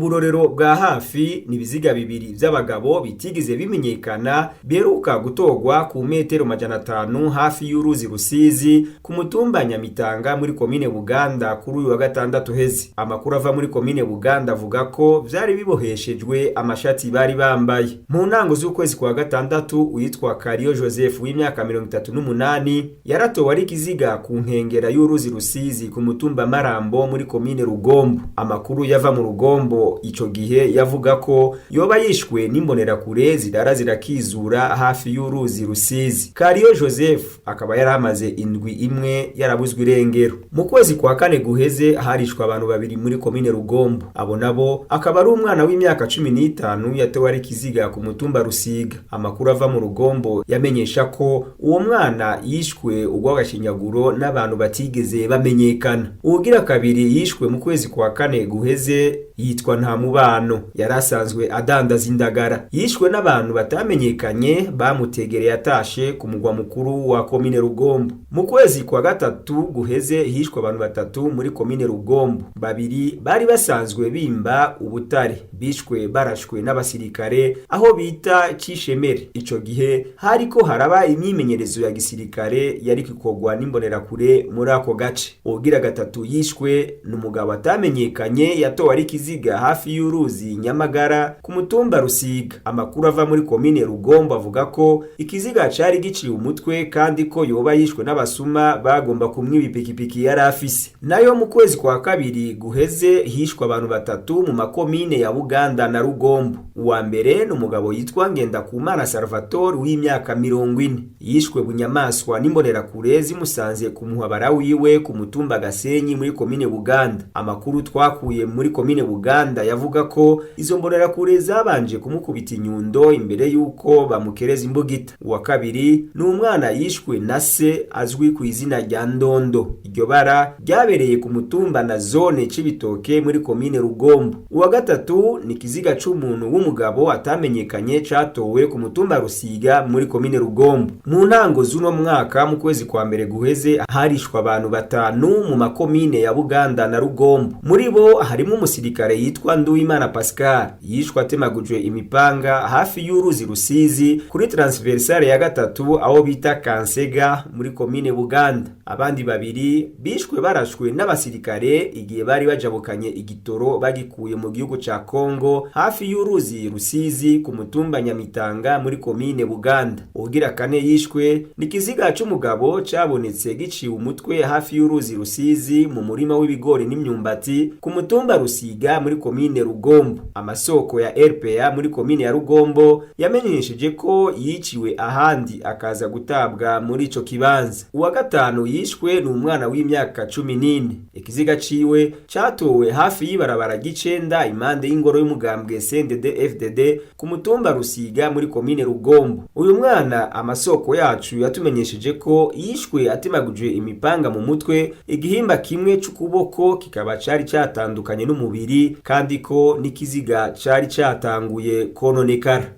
Uburorero bwa hafi ni ibiziga bibiri vy'abagabo bitigeze bimenyekana beruka gutogwa ku metero 500 hafi y'uruzi Rusizi ku mutumba Nyamitanga muri komine Buganda kuri uyu wa gatandatu heze. Amakuru ava muri komine Buganda avuga ko vyari biboheshejwe amashati bari bambaye. Mu ntango z'ukwezi kwa gatandatu uyitwa Kariyo Joseph w'imyaka 38 yaratowe ari ikiziga ku nkengera y'uruzi Rusizi ku mutumba Marambo muri komine Rugombo. Amakuru yava mu Rugombo ico gihe yavuga ko yoba yishwe n'imbonerakure zirara zirakizura hafi y'uruzi Rusizi. Kariyo Joseph akaba yaramaze indwi imwe yarabuzwe irengero. Mu kwezi kwa kane guheze harishwe abantu babiri muri komine Rugombo. Abo nabo akaba ari umwana w'imyaka 15 yatewe ari ikiziga ku mutumba Rusiga. Amakuru ava mu Rugombo yamenyesha ko uwo mwana yishwe ugwagashinyaguro n'abantu batigeze bamenyekana. Ugira kabiri yishwe mu kwezi kwa kane guheze yitwa Ntamubano, yarasanzwe adandaza indagara. Yishwe n'abantu batamenyekanye bamutegereye atashe ku mugwa mukuru wa komine Rugombo. Mu kwezi kwa gatatu guheze hishwe abantu batatu muri komine Rugombo. Babiri bari basanzwe bimba ubutare, bishwe barashwe n'abasirikare aho bita Cishemere. Ico gihe hariko haraba imyimenyerezo ya gisirikare yari kikogwa n'imbonerakure muri ako gace. Ugira gatatu yishwe n'umugabo atamenyekanye yatowe ari kiziga hafi y'uruzi Nyamagara ku mutumba Rusiga. Amakuru ava muri komine Rugombo avuga ko ikiziga cari giciye umutwe kandi ko yoba yishwe n'abasuma bagomba kumwiba ipikipiki yari afise. Nayo mu kwezi kwa kabiri guheze hishwe abantu batatu mu makomine ya Buganda na Rugombo. Uwa mbere n'umugabo yitwa Ngendakumana Salvatore w'imyaka 40 yishwe bunyamaswa n'imbonerakure zimusanze ku muhabara wiwe ku mutumba Gasenyi muri komine Buganda. Amakuru twakuye muri komine Buganda yavuga ko izo mbonerakure zabanje kumukubita inyundo imbere yuko bamukereza imbugita. Uwa kabiri ni umwana yishwe na se azwi ku izina rya Ndondo. Iryo bara ryabereye ku mutumba na zone Cibitoke muri komine Rugombo. Uwa gatatu ni kiziga c'umuntu w'umugabo atamenyekanye catowe ku mutumba Rusiga muri komine Rugombo. Mu ntango z'uno mwaka mu kwezi kwa mbere guheze harishwe abantu batanu mu makomine ya Buganda na Rugombo. Muri bo harimo umusirikare yitwa Nduwimana Pascal yishwe atemagujwe imipanga hafi y'uruzi Rusizi kuri transversale ya gatatu aho bita Kansega muri komine Buganda. Abandi babiri bishwe barashwe n'abasirikare igihe bari bajabukanye igitoro bagikuye mu gihugu ca Kongo hafi y'uruzi Rusizi ku mutumba Nyamitanga muri komine Buganda. Ugira kane yishwe ni kiziga c'umugabo cabonetse giciye umutwe hafi y'uruzi Rusizi mu murima w'ibigori n'imyumbati ku mutumba Rusiga muri komine Rugombo. Amasoko ya RPA muri komine ya Rugombo yamenyesheje ko yiciwe ahandi akaza gutabwa muri ico kibanza. Uwa gatanu yishwe ni umwana w'imyaka 14. Ikiziga ciwe catowe hafi y'ibarabara gicenda impande y'ingoro y'umugambwe CNDD FDD ku mutumba Rusiga muri komine Rugombo. Uyu mwana amasoko yacu yatumenyesheje ko yishwe atemagujwe imipanga mu mutwe, igihimba kimwe c'ukuboko kikaba cari catandukanye n'umubiri kandi ko n'ikiziga cari catanguye kononekara.